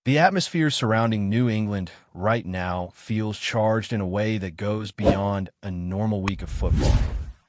The atmosphere surrounding New England right now feels charged in a way that goes beyond a normal week of football.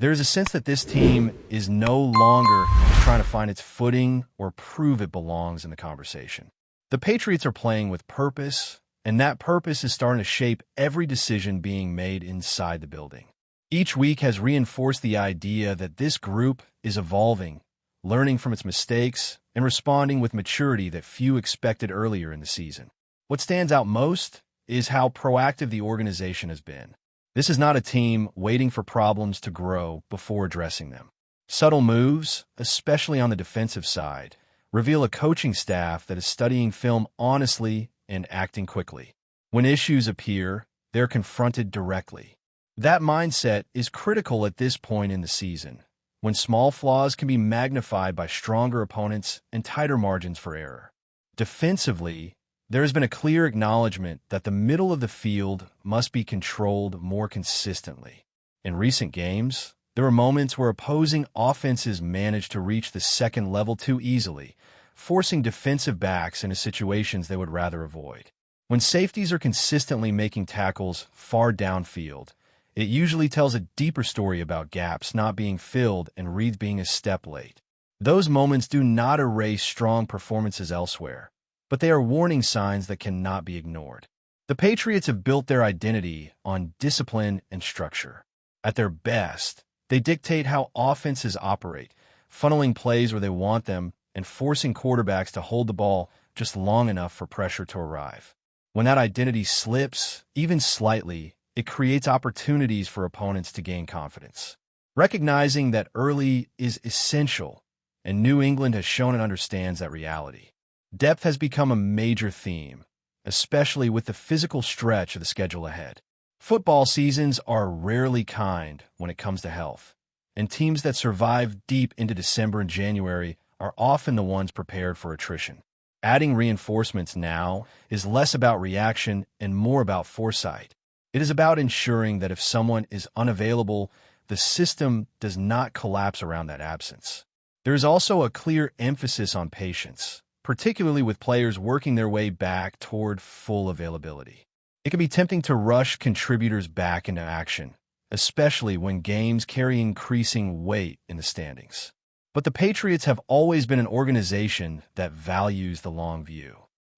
There is a sense that this team is no longer trying to find its footing or prove it belongs in the conversation. The Patriots are playing with purpose, and that purpose is starting to shape every decision being made inside the building. Each week has reinforced the idea that this group is evolving, learning from its mistakes, and responding with maturity that few expected earlier in the season. What stands out most is how proactive the organization has been. This is not a team waiting for problems to grow before addressing them. Subtle moves, especially on the defensive side, reveal a coaching staff that is studying film honestly and acting quickly. When issues appear, they're confronted directly. That mindset is critical at this point in the season, when small flaws can be magnified by stronger opponents and tighter margins for error. Defensively, there has been a clear acknowledgement that the middle of the field must be controlled more consistently. In recent games, there were moments where opposing offenses managed to reach the second level too easily, forcing defensive backs into situations they would rather avoid. When safeties are consistently making tackles far downfield, it usually tells a deeper story about gaps not being filled and reads being a step late. Those moments do not erase strong performances elsewhere, but they are warning signs that cannot be ignored. The Patriots have built their identity on discipline and structure. At their best, they dictate how offenses operate, funneling plays where they want them and forcing quarterbacks to hold the ball just long enough for pressure to arrive. When that identity slips, even slightly, it creates opportunities for opponents to gain confidence. Recognizing that early is essential, and New England has shown it understands that reality. Depth has become a major theme, especially with the physical stretch of the schedule ahead. Football seasons are rarely kind when it comes to health, and teams that survive deep into December and January are often the ones prepared for attrition. Adding reinforcements now is less about reaction and more about foresight. It is about ensuring that if someone is unavailable, the system does not collapse around that absence. There is also a clear emphasis on patience, particularly with players working their way back toward full availability. It can be tempting to rush contributors back into action, especially when games carry increasing weight in the standings. But the Patriots have always been an organization that values the long view.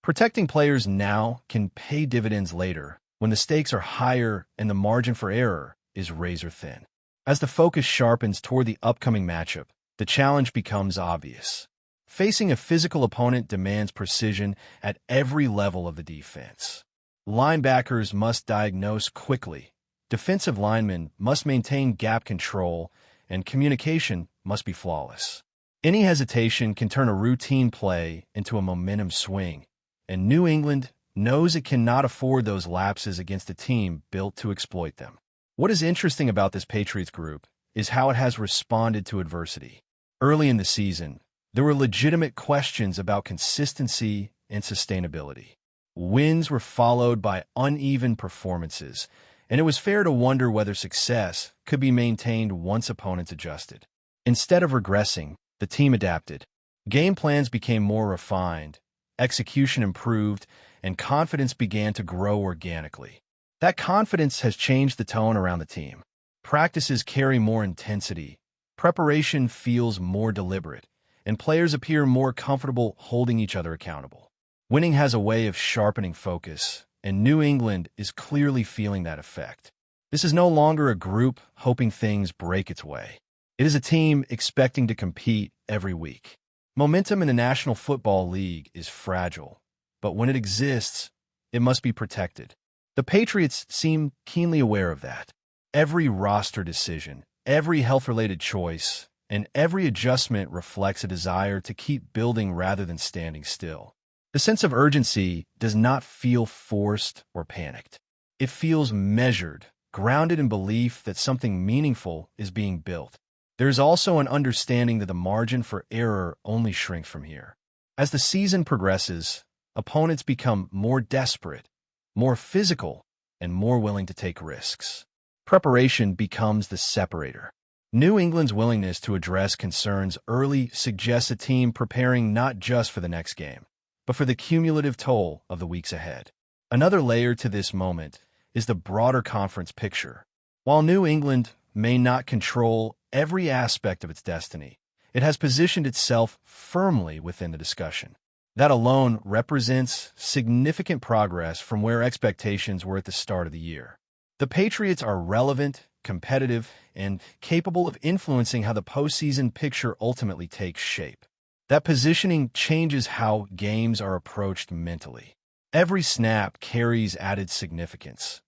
Protecting players now can pay dividends later, when the stakes are higher and the margin for error is razor thin. As the focus sharpens toward the upcoming matchup, the challenge becomes obvious. Facing a physical opponent demands precision at every level of the defense. Linebackers must diagnose quickly, defensive linemen must maintain gap control, and communication must be flawless. Any hesitation can turn a routine play into a momentum swing, and New England knows it cannot afford those lapses against a team built to exploit them. What is interesting about this Patriots group is how it has responded to adversity. Early in the season, there were legitimate questions about consistency and sustainability. Wins were followed by uneven performances, and it was fair to wonder whether success could be maintained once opponents adjusted. Instead of regressing, the team adapted. Game plans became more refined, execution improved, and confidence began to grow organically. That confidence has changed the tone around the team. Practices carry more intensity, preparation feels more deliberate, and players appear more comfortable holding each other accountable. Winning has a way of sharpening focus, and New England is clearly feeling that effect. This is no longer a group hoping things break its way. It is a team expecting to compete every week. Momentum in the National Football League is fragile, but when it exists, it must be protected. The Patriots seem keenly aware of that. Every roster decision, every health-related choice, and every adjustment reflects a desire to keep building rather than standing still. The sense of urgency does not feel forced or panicked. It feels measured, grounded in belief that something meaningful is being built. There is also an understanding that the margin for error only shrinks from here. As the season progresses, opponents become more desperate, more physical, and more willing to take risks. Preparation becomes the separator. New England's willingness to address concerns early suggests a team preparing not just for the next game, but for the cumulative toll of the weeks ahead. Another layer to this moment is the broader conference picture. While New England may not control every aspect of its destiny, it has positioned itself firmly within the discussion. That alone represents significant progress from where expectations were at the start of the year. The Patriots are relevant, competitive, and capable of influencing how the postseason picture ultimately takes shape. That positioning changes how games are approached mentally. Every snap carries added significance.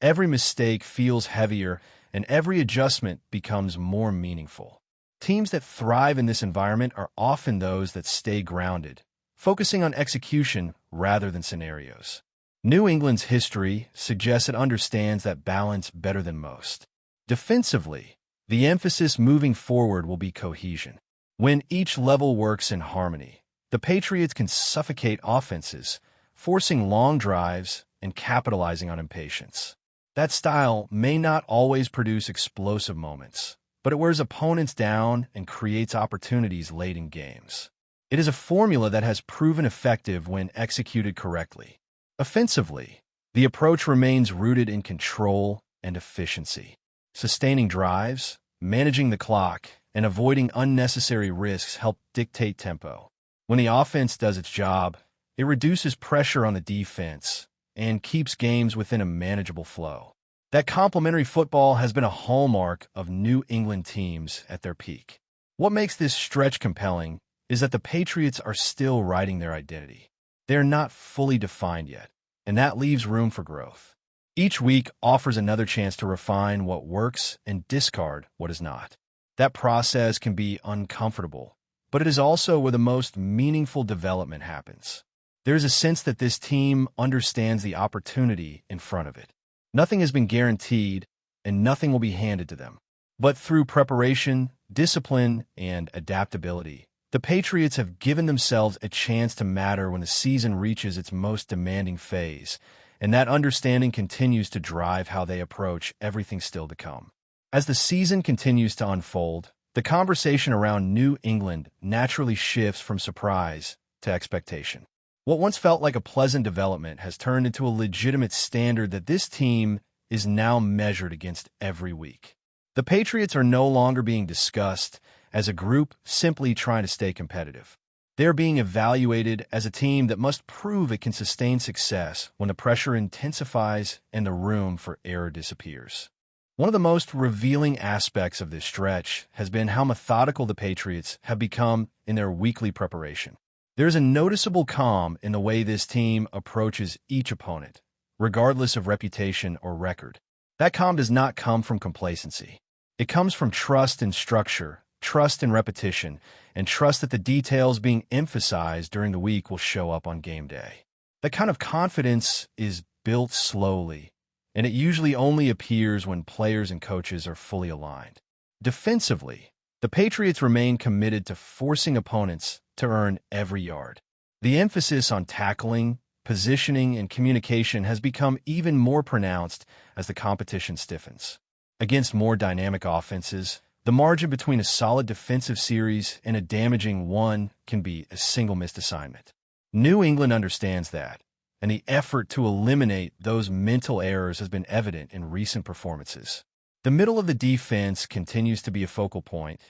Every mistake feels heavier, and every adjustment becomes more meaningful. Teams that thrive in this environment are often those that stay grounded, focusing on execution rather than scenarios. New England's history suggests it understands that balance better than most. Defensively, the emphasis moving forward will be cohesion. When each level works in harmony, the Patriots can suffocate offenses, forcing long drives and capitalizing on impatience. That style may not always produce explosive moments, but it wears opponents down and creates opportunities late in games. It is a formula that has proven effective when executed correctly. Offensively, the approach remains rooted in control and efficiency. Sustaining drives, managing the clock, and avoiding unnecessary risks help dictate tempo. When the offense does its job, it reduces pressure on the defense and keeps games within a manageable flow. That complementary football has been a hallmark of New England teams at their peak. What makes this stretch compelling is that the Patriots are still writing their identity. They are not fully defined yet, and that leaves room for growth. Each week offers another chance to refine what works and discard what is not. That process can be uncomfortable, but it is also where the most meaningful development happens. There is a sense that this team understands the opportunity in front of it. Nothing has been guaranteed, and nothing will be handed to them. But through preparation, discipline, and adaptability, the Patriots have given themselves a chance to matter when the season reaches its most demanding phase, and that understanding continues to drive how they approach everything still to come. As the season continues to unfold, the conversation around New England naturally shifts from surprise to expectation. What once felt like a pleasant development has turned into a legitimate standard that this team is now measured against every week. The Patriots are no longer being discussed as a group simply trying to stay competitive. They are being evaluated as a team that must prove it can sustain success when the pressure intensifies and the room for error disappears. One of the most revealing aspects of this stretch has been how methodical the Patriots have become in their weekly preparation. There is a noticeable calm in the way this team approaches each opponent, regardless of reputation or record. That calm does not come from complacency. It comes from trust in structure, trust in repetition, and trust that the details being emphasized during the week will show up on game day. That kind of confidence is built slowly, and it usually only appears when players and coaches are fully aligned. Defensively, the Patriots remain committed to forcing opponents to earn every yard. The emphasis on tackling, positioning, and communication has become even more pronounced as the competition stiffens. Against more dynamic offenses, the margin between a solid defensive series and a damaging one can be a single missed assignment. New England understands that, and the effort to eliminate those mental errors has been evident in recent performances. The middle of the defense continues to be a focal point,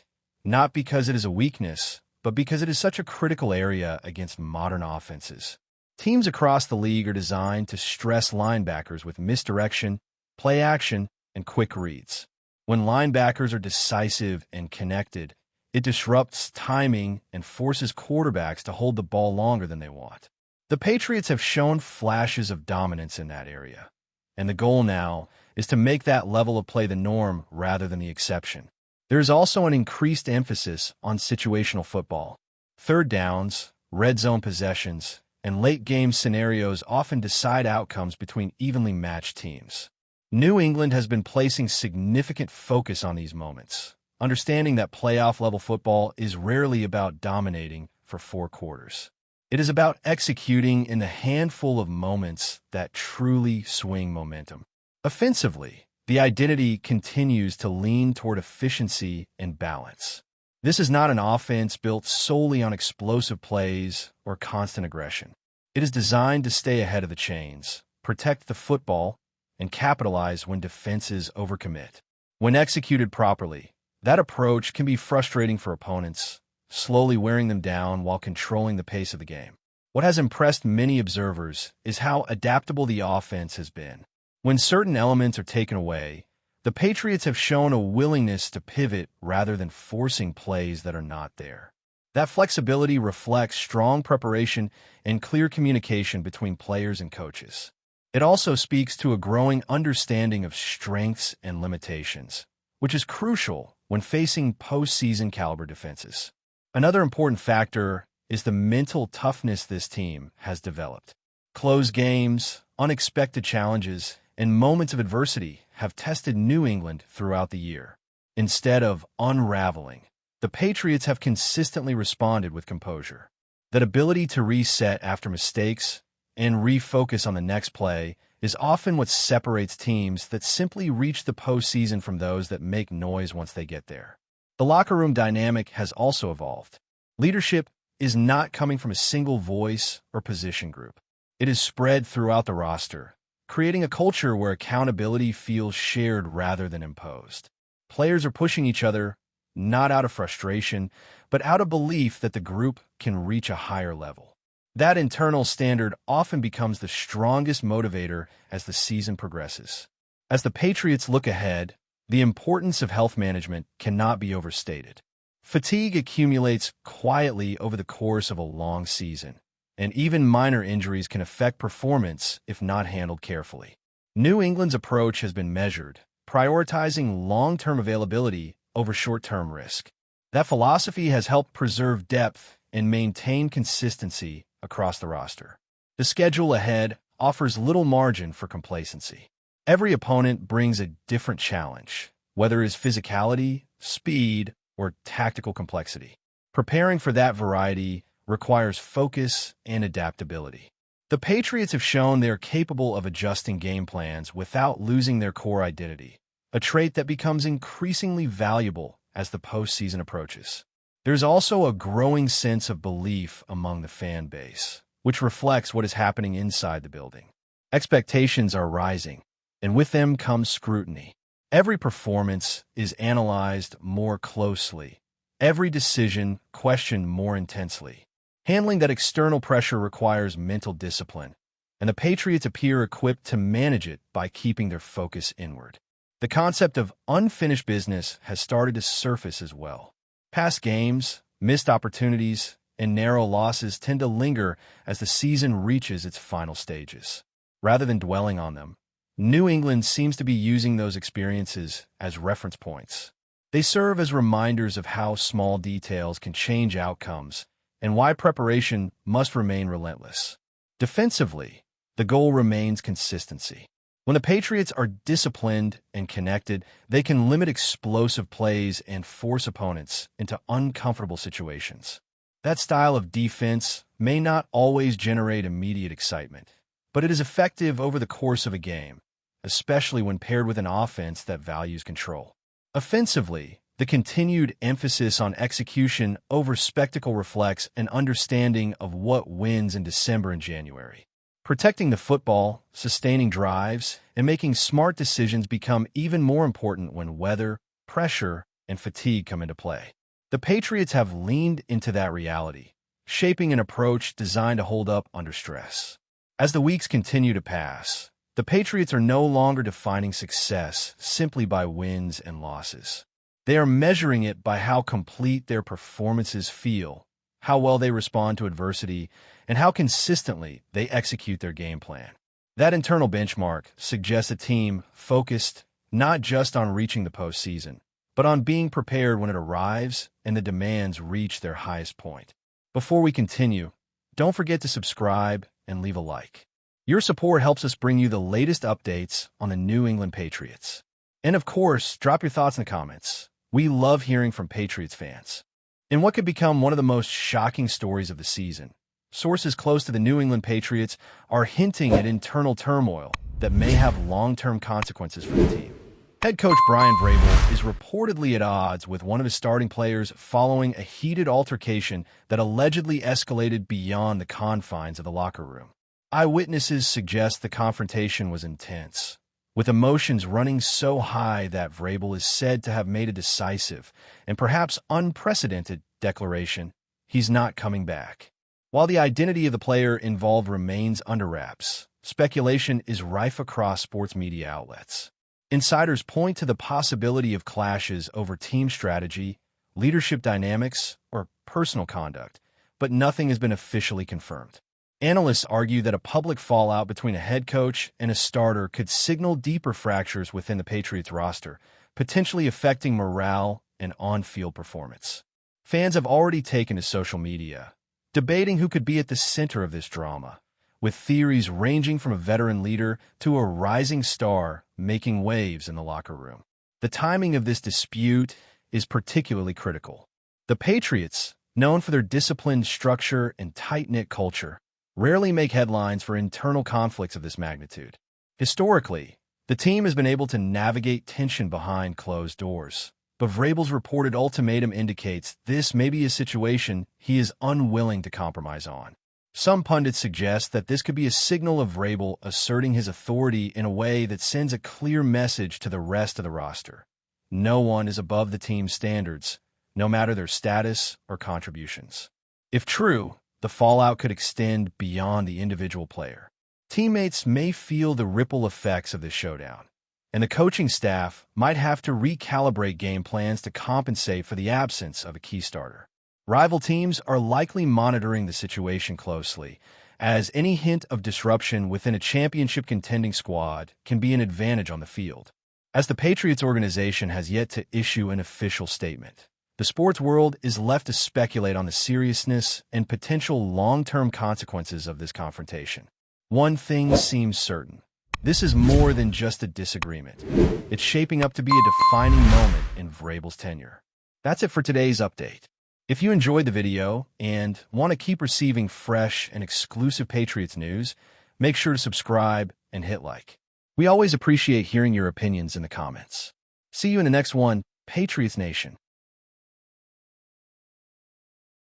not because it is a weakness, but because it is such a critical area against modern offenses. Teams across the league are designed to stress linebackers with misdirection, play action, and quick reads. When linebackers are decisive and connected, it disrupts timing and forces quarterbacks to hold the ball longer than they want. The Patriots have shown flashes of dominance in that area, and the goal now is to make that level of play the norm rather than the exception. There is also an increased emphasis on situational football. Third downs, red zone possessions, and late-game scenarios often decide outcomes between evenly matched teams. New England has been placing significant focus on these moments, understanding that playoff-level football is rarely about dominating for 4 quarters. It is about executing in the handful of moments that truly swing momentum. Offensively, the identity continues to lean toward efficiency and balance. This is not an offense built solely on explosive plays or constant aggression. It is designed to stay ahead of the chains, protect the football, and capitalize when defenses overcommit. When executed properly, that approach can be frustrating for opponents, slowly wearing them down while controlling the pace of the game. What has impressed many observers is how adaptable the offense has been. When certain elements are taken away, the Patriots have shown a willingness to pivot rather than forcing plays that are not there. That flexibility reflects strong preparation and clear communication between players and coaches. It also speaks to a growing understanding of strengths and limitations, which is crucial when facing postseason caliber defenses. Another important factor is the mental toughness this team has developed. Close games, unexpected challenges, and moments of adversity have tested New England throughout the year. Instead of unraveling, the Patriots have consistently responded with composure. That ability to reset after mistakes and refocus on the next play is often what separates teams that simply reach the postseason from those that make noise once they get there. The locker room dynamic has also evolved. Leadership is not coming from a single voice or position group. It is spread throughout the roster, creating a culture where accountability feels shared rather than imposed. Players are pushing each other, not out of frustration, but out of belief that the group can reach a higher level. That internal standard often becomes the strongest motivator as the season progresses. As the Patriots look ahead, the importance of health management cannot be overstated. Fatigue accumulates quietly over the course of a long season, and even minor injuries can affect performance if not handled carefully. New England's approach has been measured, prioritizing long-term availability over short-term risk. That philosophy has helped preserve depth and maintain consistency across the roster. The schedule ahead offers little margin for complacency. Every opponent brings a different challenge, whether it is physicality, speed, or tactical complexity. Preparing for that variety requires focus and adaptability. The Patriots have shown they are capable of adjusting game plans without losing their core identity, a trait that becomes increasingly valuable as the postseason approaches. There's also a growing sense of belief among the fan base, which reflects what is happening inside the building. Expectations are rising, and with them comes scrutiny. Every performance is analyzed more closely, every decision questioned more intensely. Handling that external pressure requires mental discipline, and the Patriots appear equipped to manage it by keeping their focus inward. The concept of unfinished business has started to surface as well. Past games, missed opportunities, and narrow losses tend to linger as the season reaches its final stages. Rather than dwelling on them, New England seems to be using those experiences as reference points. They serve as reminders of how small details can change outcomes and why preparation must remain relentless. Defensively, the goal remains consistency. When the Patriots are disciplined and connected, they can limit explosive plays and force opponents into uncomfortable situations. That style of defense may not always generate immediate excitement, but it is effective over the course of a game, especially when paired with an offense that values control. Offensively, the continued emphasis on execution over spectacle reflects an understanding of what wins in December and January. Protecting the football, sustaining drives, and making smart decisions become even more important when weather, pressure, and fatigue come into play. The Patriots have leaned into that reality, shaping an approach designed to hold up under stress. As the weeks continue to pass, the Patriots are no longer defining success simply by wins and losses. They are measuring it by how complete their performances feel, how well they respond to adversity, and how consistently they execute their game plan. That internal benchmark suggests a team focused not just on reaching the postseason, but on being prepared when it arrives and the demands reach their highest point. Before we continue, don't forget to subscribe and leave a like. Your support helps us bring you the latest updates on the New England Patriots. And of course, drop your thoughts in the comments. We love hearing from Patriots fans. In what could become one of the most shocking stories of the season, sources close to the New England Patriots are hinting at internal turmoil that may have long-term consequences for the team. Head coach Brian VRABEL is reportedly at odds with one of his starting players following a heated altercation that allegedly escalated beyond the confines of the locker room. Eyewitnesses suggest the confrontation was intense, with emotions running so high that VRABEL is said to have made a decisive and perhaps unprecedented declaration: he's not coming back. While the identity of the player involved remains under wraps, speculation is rife across sports media outlets. Insiders point to the possibility of clashes over team strategy, leadership dynamics, or personal conduct, but nothing has been officially confirmed. Analysts argue that a public fallout between a head coach and a starter could signal deeper fractures within the Patriots roster, potentially affecting morale and on-field performance. Fans have already taken to social media, debating who could be at the center of this drama, with theories ranging from a veteran leader to a rising star making waves in the locker room. The timing of this dispute is particularly critical. The Patriots, known for their disciplined structure and tight-knit culture, rarely make headlines for internal conflicts of this magnitude. Historically, the team has been able to navigate tension behind closed doors, but VRABEL's reported ultimatum indicates this may be a situation he is unwilling to compromise on. Some pundits suggest that this could be a signal of VRABEL asserting his authority in a way that sends a clear message to the rest of the roster. No one is above the team's standards, no matter their status or contributions. If true, the fallout could extend beyond the individual player. Teammates may feel the ripple effects of this showdown, and the coaching staff might have to recalibrate game plans to compensate for the absence of a key starter. Rival teams are likely monitoring the situation closely, as any hint of disruption within a championship-contending squad can be an advantage on the field. As the Patriots organization has yet to issue an official statement, the sports world is left to speculate on the seriousness and potential long-term consequences of this confrontation. One thing seems certain: this is more than just a disagreement. It's shaping up to be a defining moment in VRABEL's tenure. That's it for today's update. If you enjoyed the video and want to keep receiving fresh and exclusive Patriots news, make sure to subscribe and hit like. We always appreciate hearing your opinions in the comments. See you in the next one, Patriots Nation.